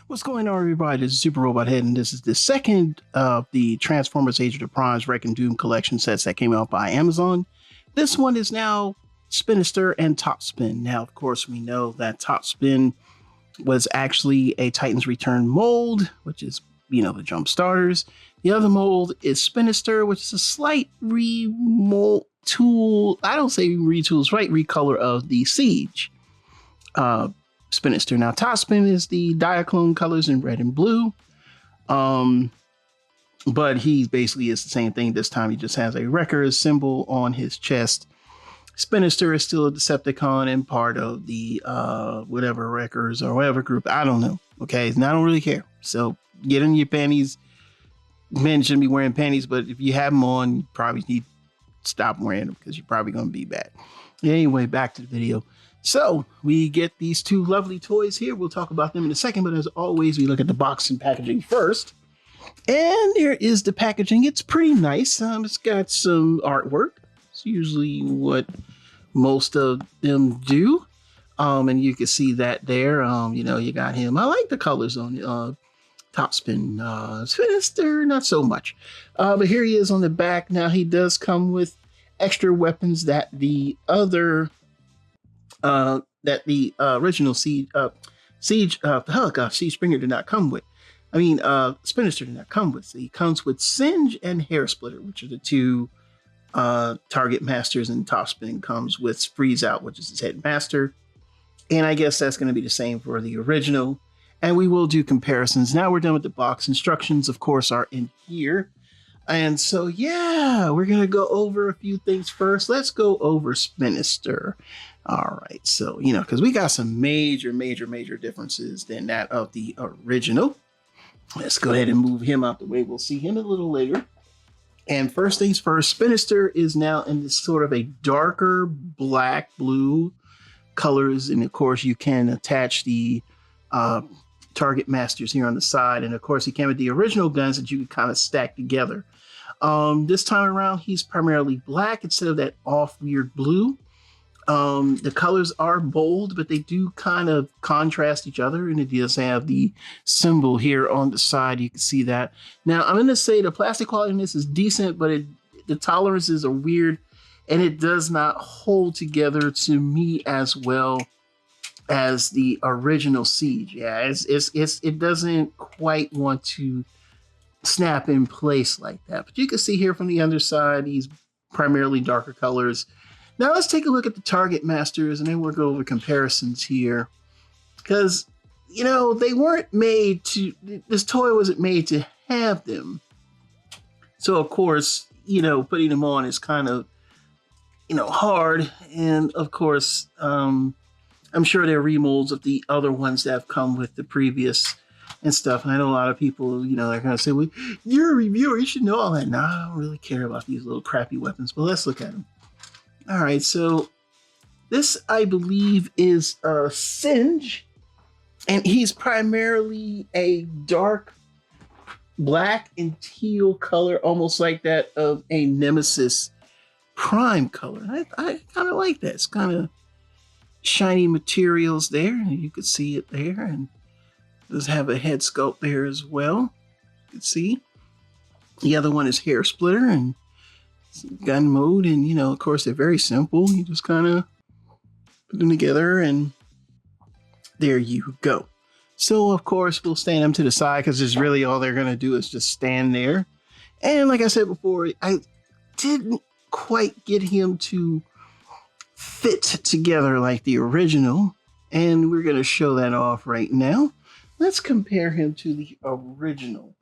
What's going on, everybody? This is Super Robot Head, and this is the second of the Transformers Age of the Primes Wreck and Doom collection sets that came out by Amazon. This one is now Spinister and TOPSPIN. Now, of course, we know that TOPSPIN was actually a Titan's Return mold, which is, the jump starters. The other mold is Spinister, which is a slight remold tool. I don't say retool, slight recolor of the Siege. Spinister. Now, TOPSPIN is the Diaclone colors in red and blue. But he basically is the same thing. This time he just has a Wrecker symbol on his chest. Spinister is still a Decepticon and part of the whatever Wreckers or whatever group. I don't know. Okay, and I don't really care. So get in your panties. Men shouldn't be wearing panties, but if you have them on, you probably need to stop wearing them because you're probably going to be bad. Anyway, back to the video. So we get these two lovely toys here. We'll talk about them in a second, but as always, we look at the box and packaging first. And there is the packaging. It's pretty nice. It's got some artwork. It's usually what most of them do. And you can see that there. You got him. I like the colors on TOPSPIN. Spinister, not so much. But here he is on the back. Now he does come with extra weapons that the other original Siege Springer did not come with. Spinister did not come with. So he comes with Singe and Hair Splitter, which are the two target masters, and TOPSPIN comes with Freeze Out, which is his headmaster. And I guess that's going to be the same for the original. And we will do comparisons. Now we're done with the box. Instructions, of course, are in here. And so, yeah, we're going to go over a few things first. Let's go over Spinister. All right. So, because we got some major differences than that of the original. Let's go ahead and move him out the way. We'll see him a little later. And first things first, Spinister is now in this sort of a darker black blue colors. And of course, you can attach the target masters here on the side. And of course, he came with the original guns that you could kind of stack together. This time around, he's primarily black instead of that off weird blue. The colors are bold, but they do kind of contrast each other, and it does have the symbol here on the side. You can see that. Now, I'm going to say the plastic quality in this is decent, but the tolerances are weird, and it does not hold together to me as well as the original Siege. Yeah, it doesn't quite want to snap in place like that. But you can see here from the underside, these primarily darker colors. Now let's take a look at the target masters, and then we'll go over comparisons here. Because, they weren't made to, this toy wasn't made to have them. So of course, putting them on is kind of, hard. And of course, I'm sure they're remolds of the other ones that have come with the previous and stuff. And I know a lot of people, they're going to say, well, you're a reviewer, you should know all that. Nah, I don't really care about these little crappy weapons, but let's look at them. All right, so this, I believe, is Singe, and he's primarily a dark black and teal color, almost like that of a Nemesis Prime color. I kind of like that. It's kind of shiny materials there, and you can see it there, and it does have a head sculpt there as well. You can see. The other one is Hair Splitter, and gun mode, and of course they're very simple. You just kind of put them together and there you go. So of course we'll stand them to the side because it's really all they're going to do is just stand there. And like I said before, I didn't quite get him to fit together like the original, and we're going to show that off right now. Let's compare him to the original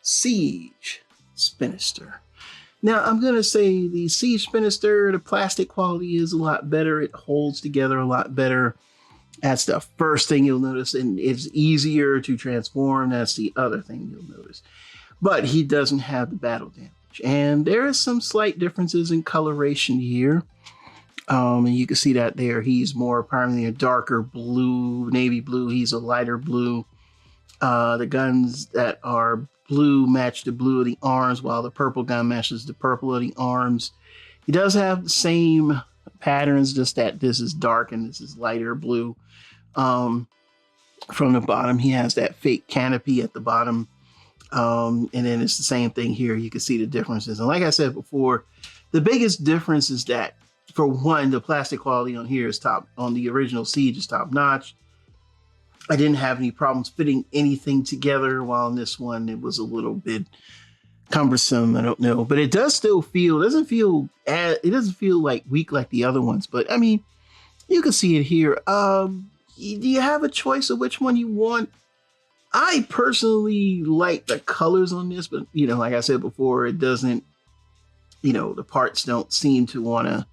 Siege Spinister. Now, I'm going to say the Siege Spinister, the plastic quality is a lot better. It holds together a lot better. That's the first thing you'll notice, and it's easier to transform. That's the other thing you'll notice. But he doesn't have the battle damage. And there are some slight differences in coloration here. And you can see that there. He's more primarily a darker blue, navy blue. He's a lighter blue. The guns that are blue match the blue of the arms, while the purple gun matches the purple of the arms. He does have the same patterns, just that this is dark and this is lighter blue. from the bottom. He has that fake canopy at the bottom. And then it's the same thing here. You can see the differences. And like I said before, the biggest difference is that, for one, the plastic quality on here is top, on the original Siege is top notch. I didn't have any problems fitting anything together, while on this one it was a little bit cumbersome. I don't know, but it does still feel, it doesn't feel like weak like the other ones. But I mean, you can see it here. Do you have a choice of which one you want? I personally like the colors on this, but you know, like I said before, it doesn't, you know, the parts don't seem to want to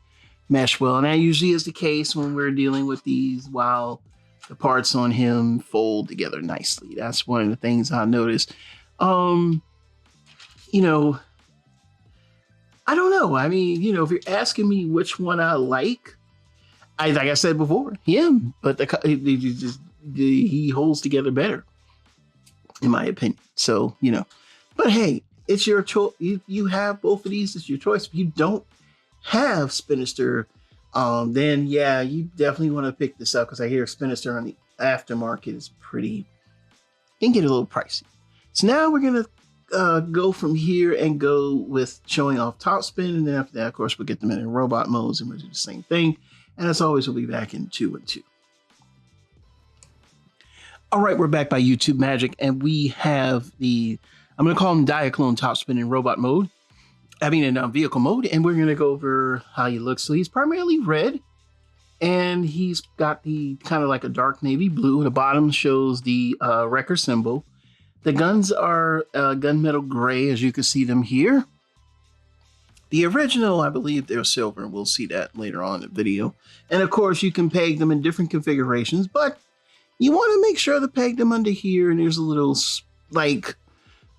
mesh well. And that usually is the case when we're dealing with these, while the parts on him fold together nicely. That's one of the things I noticed. You know, I don't know. I mean, you know, if you're asking me which one I like I said before, him, but he holds together better, in my opinion. So, you know, but hey, it's your choice. You have both of these. It's your choice. If you don't have Spinister, then yeah, you definitely want to pick this up, because I hear Spinister on the aftermarket is pretty, can get a little pricey. So now we're going to go from here and go with showing off TOPSPIN. And then after that, of course, we'll get them in robot modes and we'll do the same thing. And as always, we'll be back in 2 and 2. All right, we're back by YouTube Magic, and we have the, I'm going to call them Diaclone TOPSPIN in robot mode. I mean, in vehicle mode, and we're going to go over how he looks. So he's primarily red, and he's got the kind of like a dark navy blue. The bottom shows the wrecker symbol. The guns are gunmetal gray, as you can see them here. The original, I believe they're silver, and we'll see that later on in the video. And of course, you can peg them in different configurations, but you want to make sure to peg them under here. And there's a little, like,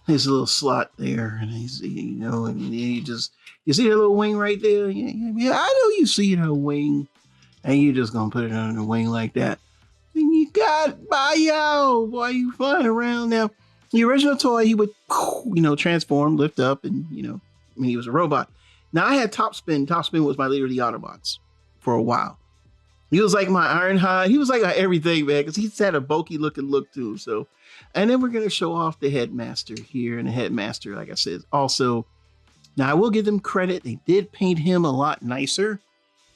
there's a little slot there, and he's, you know, and you see that little wing right there? Yeah, I know you see that wing, and you're just gonna put it under the wing like that. And you got, boy, you flying around now. The original toy, he would, you know, transform, lift up, and, you know, I mean, he was a robot. Now, I had TOPSPIN. TOPSPIN was my leader of the Autobots for a while. He was like my Ironhide. He was like everything, man, because he had a bulky looking look to him. So, and then we're going to show off the Headmaster here. And the Headmaster, like I said, also, now I will give them credit. They did paint him a lot nicer.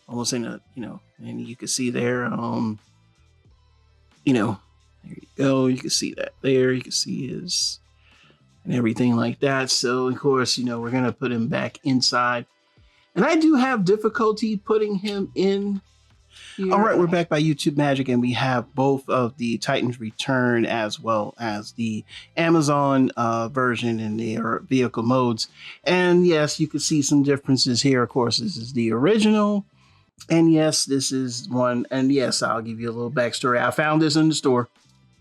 Almost in a, you know, and you can see there, you know, there you go. You can see that there. You can see his and everything like that. So, of course, you know, we're going to put him back inside. And I do have difficulty putting him in here. All right, we're back by YouTube Magic, and we have both of the Titans Return as well as the Amazon version in their vehicle modes. And yes, you can see some differences here. Of course, this is the original. And yes, this is one. And yes, I'll give you a little backstory. I found this in the store.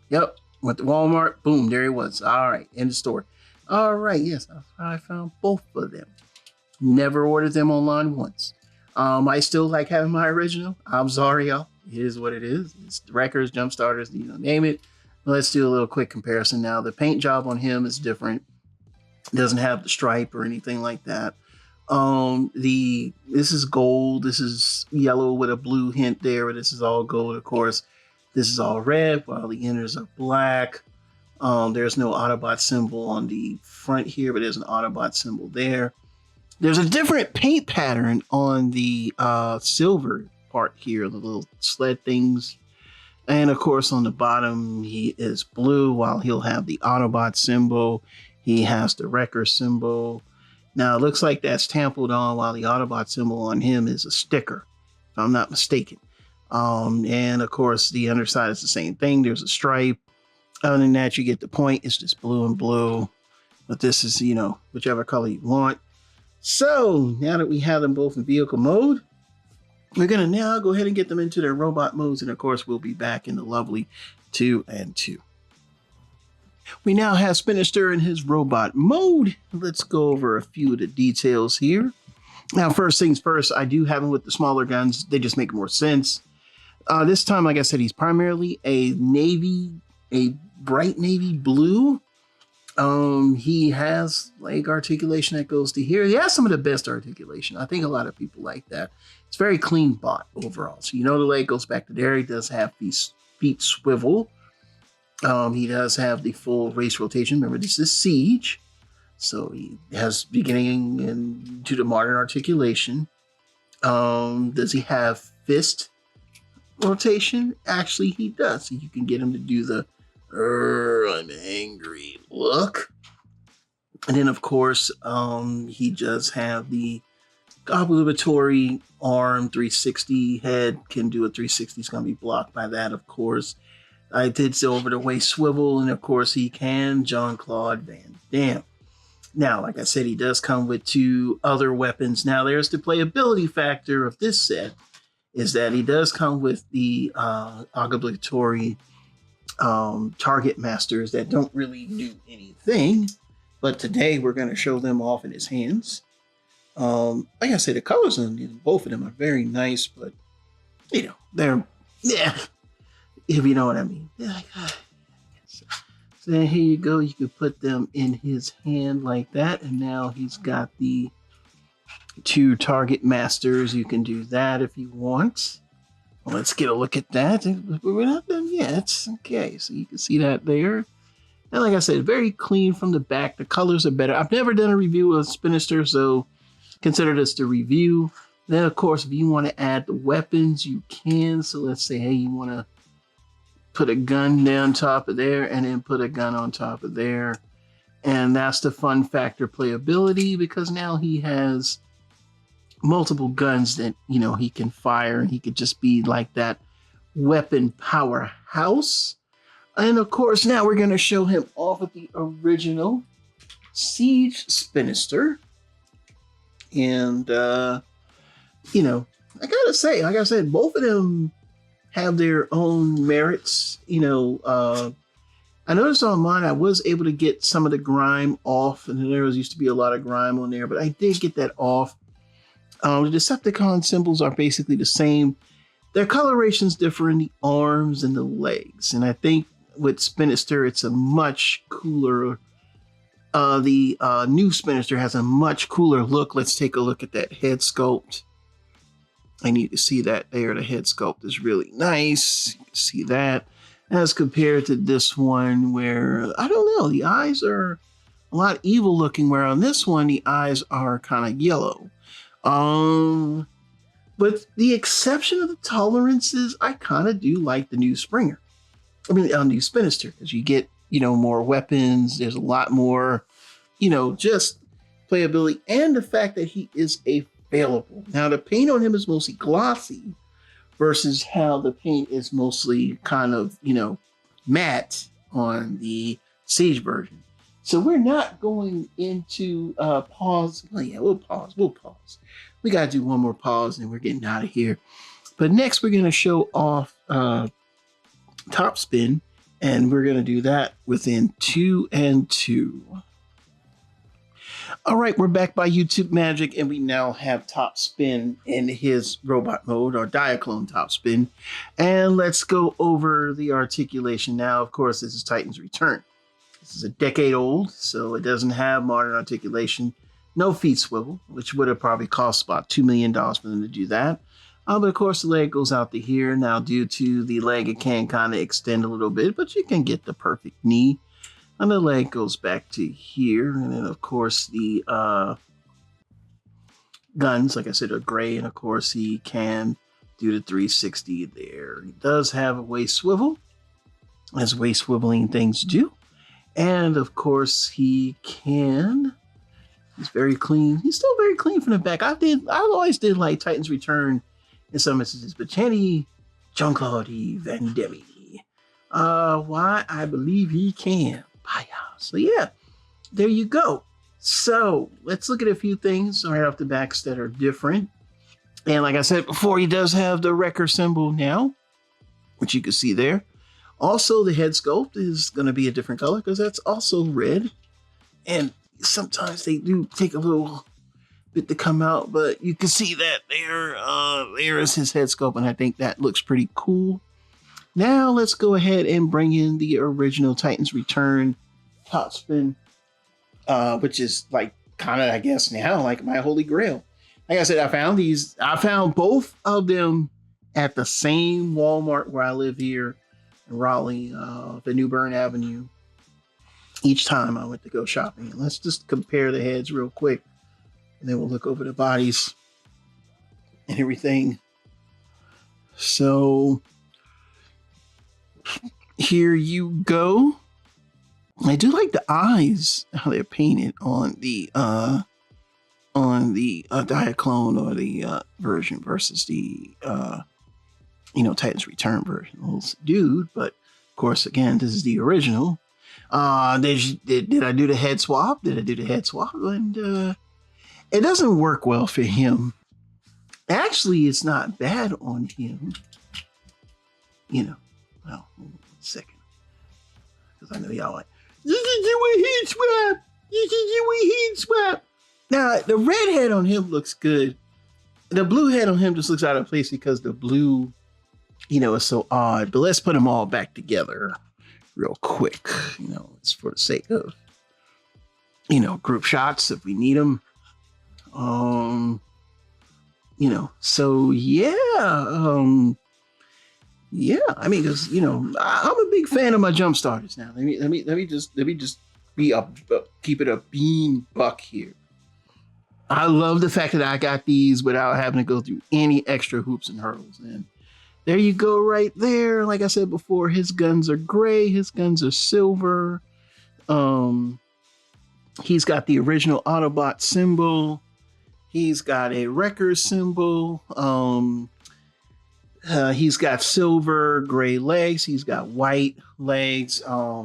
Yep. Went to Walmart. Boom. There it was. All right. In the store. All right. Yes. I found both of them. Never ordered them online once. I still like having my original. I'm sorry, y'all. It is what it is. It's the wreckers, jump starters, you know, name it. Let's do a little quick comparison now. The paint job on him is different. It doesn't have the stripe or anything like that. This is gold. This is yellow with a blue hint there. This is all gold, of course. This is all red, while the inners are black. There's no Autobot symbol on the front here, but there's an Autobot symbol there. There's a different paint pattern on the silver part here, the little sled things. And of course, on the bottom, he is blue, while he'll have the Autobot symbol. He has the Wrecker symbol. Now, it looks like that's tampered on, while the Autobot symbol on him is a sticker, if I'm not mistaken. And of course, the underside is the same thing. There's a stripe. Other than that, you get the point. It's just blue and blue. But this is, you know, whichever color you want. So now that we have them both in vehicle mode, we're going to now go ahead and get them into their robot modes. And of course, we'll be back in the lovely 2 and 2. We now have Spinister in his robot mode. Let's go over a few of the details here. Now, first things first, I do have him with the smaller guns. They just make more sense. This time, like I said, he's primarily a bright navy blue. He has leg articulation that goes to here. He has some of the best articulation. I think a lot of people like that. It's very clean bot overall. So you know the leg goes back to there. He does have these feet swivel. He does have the full race rotation. Remember, this is Siege. So he has beginning into the modern articulation. Does he have fist rotation? Actually, he does. So you can get him to do the I'm angry look. And then, of course, he does have the obligatory arm 360 head, can do a 360. It's going to be blocked by that, of course. I did say over the waist swivel, and of course, he can Jean-Claude Van Damme. Now, like I said, he does come with 2 other weapons. Now, there's the playability factor of this set, is that he does come with the obligatory target masters that don't really do anything. But today, we're going to show them off in his hands. Like I said, the colors on both of them are very nice, but, you know, they're, yeah, if you know what I mean. Yeah, so then here you go. You can put them in his hand like that. And now he's got the 2 target masters. You can do that if you want. Well, let's get a look at that. We're not done yet. Okay, so you can see that there. And like I said, very clean from the back. The colors are better. I've never done a review of Spinister, so consider this the review. Then, of course, if you want to add the weapons, you can. So let's say, hey, you want to put a gun down top of there and then put a gun on top of there. And that's the fun factor playability, because now he has multiple guns that, you know, he can fire, and he could just be like that weapon powerhouse. And of course, now we're going to show him off with the original Siege Spinister. And, you know, I gotta say, like I said, both of them have their own merits. You know, I noticed on mine, I was able to get some of the grime off, and there used to be a lot of grime on there, but I did get that off. The Decepticon symbols are basically the same. Their colorations differ in the arms and the legs, and I think with Spinister, it's a much cooler. The new Spinister has a much cooler look. Let's take a look at that head sculpt. I need to see that there. The head sculpt is really nice. You can see that as compared to this one where, I don't know, the eyes are a lot evil looking, where on this one, the eyes are kind of yellow. With the exception of the tolerances, I kind of do like the new Springer. I mean, new Spinister, because you get, you know, more weapons. There's a lot more, you know, just playability, and the fact that he is available. Now, the paint on him is mostly glossy versus how the paint is mostly kind of, you know, matte on the Siege version. So we're not going into pause. Well, yeah, we'll pause. We got to do one more pause and we're getting out of here. But next, we're going to show off TOPSPIN. And we're going to do that within 2 and 2. All right, we're back by YouTube Magic, and we now have TOPSPIN in his robot mode, or Diaclone TOPSPIN. And let's go over the articulation. Now, of course, this is Titan's Return. This is a decade old, so it doesn't have modern articulation. No feet swivel, which would have probably cost about $2 million for them to do that. But of course, the leg goes out to here. Now, due to the leg, it can kind of extend a little bit, but you can get the perfect knee. And the leg goes back to here. And then, of course, the guns, like I said, are gray. And, of course, he can do the 360 there. He does have a waist swivel, as waist swiveling things do. And, of course, he's very clean. He's still very clean from the back. I always did like Titan's Return in some instances, but Jean-Claude Van Damme. Why? I believe he can. So yeah, there you go. So let's look at a few things right off the backs that are different. And like I said before, he does have the wrecker symbol now, which you can see there. Also, the head sculpt is going to be a different color because that's also red. And sometimes they do take a little bit to come out, but you can see that there is his head sculpt, and I think that looks pretty cool. Now let's go ahead and bring in the original Titan's Return TOPSPIN, which is like kind of, I guess now, like my holy grail. Like I said, I found both of them at the same Walmart where I live here. in Raleigh, the New Bern Avenue. Each time I went to go shopping. And let's just compare the heads real quick, and then we'll look over the bodies and everything. So here you go. I do like the eyes, how they're painted on the Diaclone or the version versus the Titans Return version. A little subdued, but of course, again, this is the original. Did I do the head swap? Did I do the head swap? And it doesn't work well for him. Actually, it's not bad on him. Well, 1 second. Because I know y'all like, you can do a heat swap. You can do a heat swap. Now, the red head on him looks good. The blue head on him just looks out of place because the blue, is so odd. But let's put them all back together real quick. It's for the sake of, group shots if we need them. So yeah. Yeah, I mean, because I'm a big fan of my jump starters now. Let me just keep it a bean buck here. I love the fact that I got these without having to go through any extra hoops and hurdles. And there you go, right there. Like I said before, his guns are gray, his guns are silver. He's got the original Autobot symbol. He's got a Wrecker symbol. He's got silver, gray legs. He's got white legs.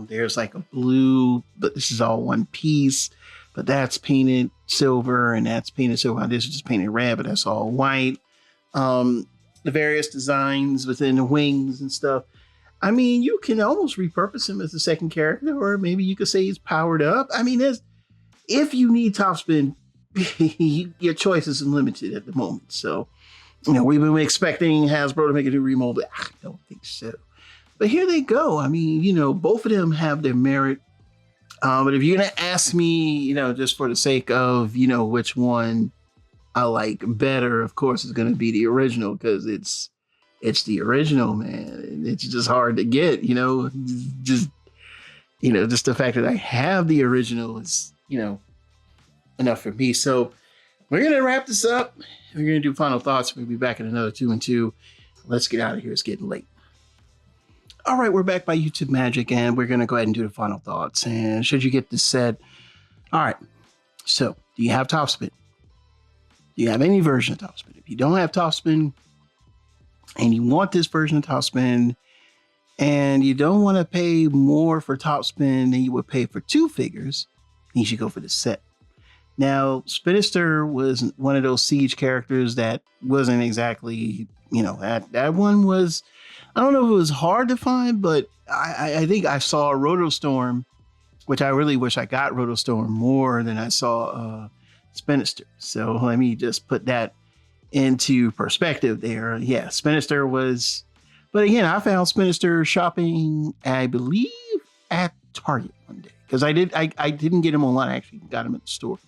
There's like a blue, but this is all one piece. But that's painted silver, and that's painted silver. This is just painted red, but that's all white. The various designs within the wings and stuff. I mean, you can almost repurpose him as a second character, or maybe you could say he's powered up. I mean, if you need TOPSPIN, your choice is limited at the moment. So, we've been expecting Hasbro to make a new remold, but I don't think so. But here they go. I mean, both of them have their merit. But if you're going to ask me, just for the sake of, which one I like better, of course, it's going to be the original, because it's the original, man. It's just hard to get, just the fact that I have the original is, enough for me. So we're going to wrap this up. We're going to do final thoughts. We'll be back in another 2 and 2. Let's get out of here. It's getting late. All right, we're back by YouTube Magic, and we're going to go ahead and do the final thoughts. And should you get this set? All right. So, do you have TOPSPIN? Do you have any version of TOPSPIN? If you don't have TOPSPIN and you want this version of TOPSPIN and you don't want to pay more for TOPSPIN than you would pay for 2 figures, you should go for the set. Now, Spinister was one of those Siege characters that wasn't exactly, that one was, I don't know if it was hard to find, but I think I saw Rotostorm, which I really wish I got Rotostorm more than I saw Spinister. So let me just put that into perspective there. Yeah, Spinister was, but again, I found Spinister shopping, I believe, at Target one day. Because I didn't get him online, I actually got him at the store.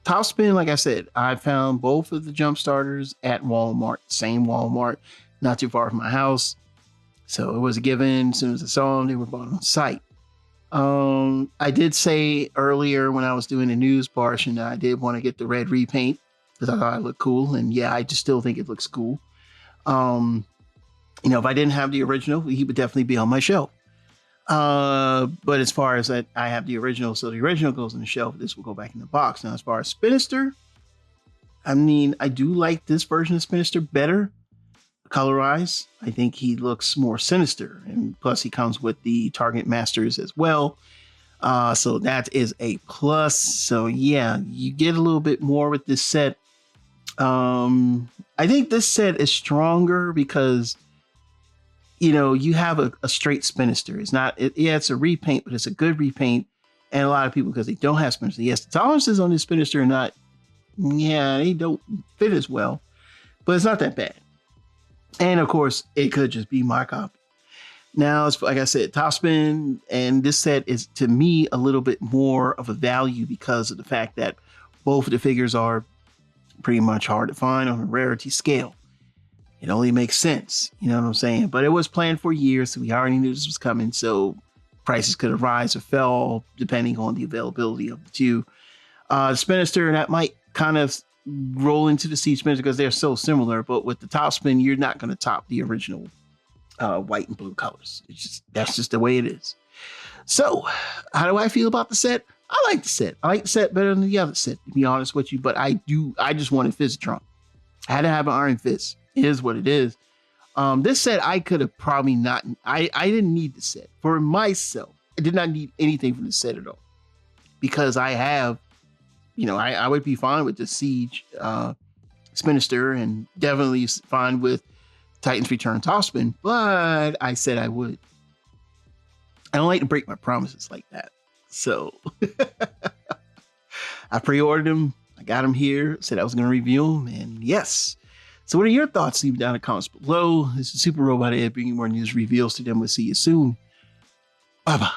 TOPSPIN, like I said, I found both of the jump starters at Walmart, same Walmart, not too far from my house. So it was a given. As soon as I saw them, they were bought on site. I did say earlier when I was doing the news portion that I did want to get the red repaint because I thought it looked cool. And yeah, I just still think it looks cool. If I didn't have the original, he would definitely be on my shelf. But as far as that, I have the original, so the original goes on the shelf. This will go back in the box. Now, as far as Spinister, I mean, I do like this version of Spinister better colorized. I think he looks more sinister, and plus he comes with the Target Masters as well. So that is a plus. So yeah, you get a little bit more with this set. I think this set is stronger because you have a straight Spinister. It's not, it's a repaint, but it's a good repaint. And a lot of people, because they don't have Spinister. Yes, the tolerances on this Spinister are not, they don't fit as well, but it's not that bad. And of course, it could just be my copy. Now, it's, like I said, TOPSPIN, and this set is, to me, a little bit more of a value because of the fact that both of the figures are pretty much hard to find on a rarity scale. it only makes sense. You know what I'm saying? But it was planned for years, so we already knew this was coming. So prices could have rise or fell depending on the availability of the two. Spinister, that might kind of roll into the Siege Spinister because they're so similar. But with the top spin, you're not going to top the original white and blue colors. That's just the way it is. So, how do I feel about the set? I like the set. I like the set better than the other set, to be honest with you. But I just wanted Fizzitron. I had to have an Iron Fist. It is what it is. This set, I could have probably not. I didn't need the set for myself. I did not need anything from the set at all because I have, I would be fine with the Siege Spinister and definitely fine with Titan's Return Topspin. But I said I would. I don't like to break my promises like that. So I pre-ordered them. I got them here. Said I was going to review them, and yes. So what are your thoughts? Leave down in the comments below. This is Super Robot Ed bringing more news reveals to them. We'll see you soon. Bye-bye.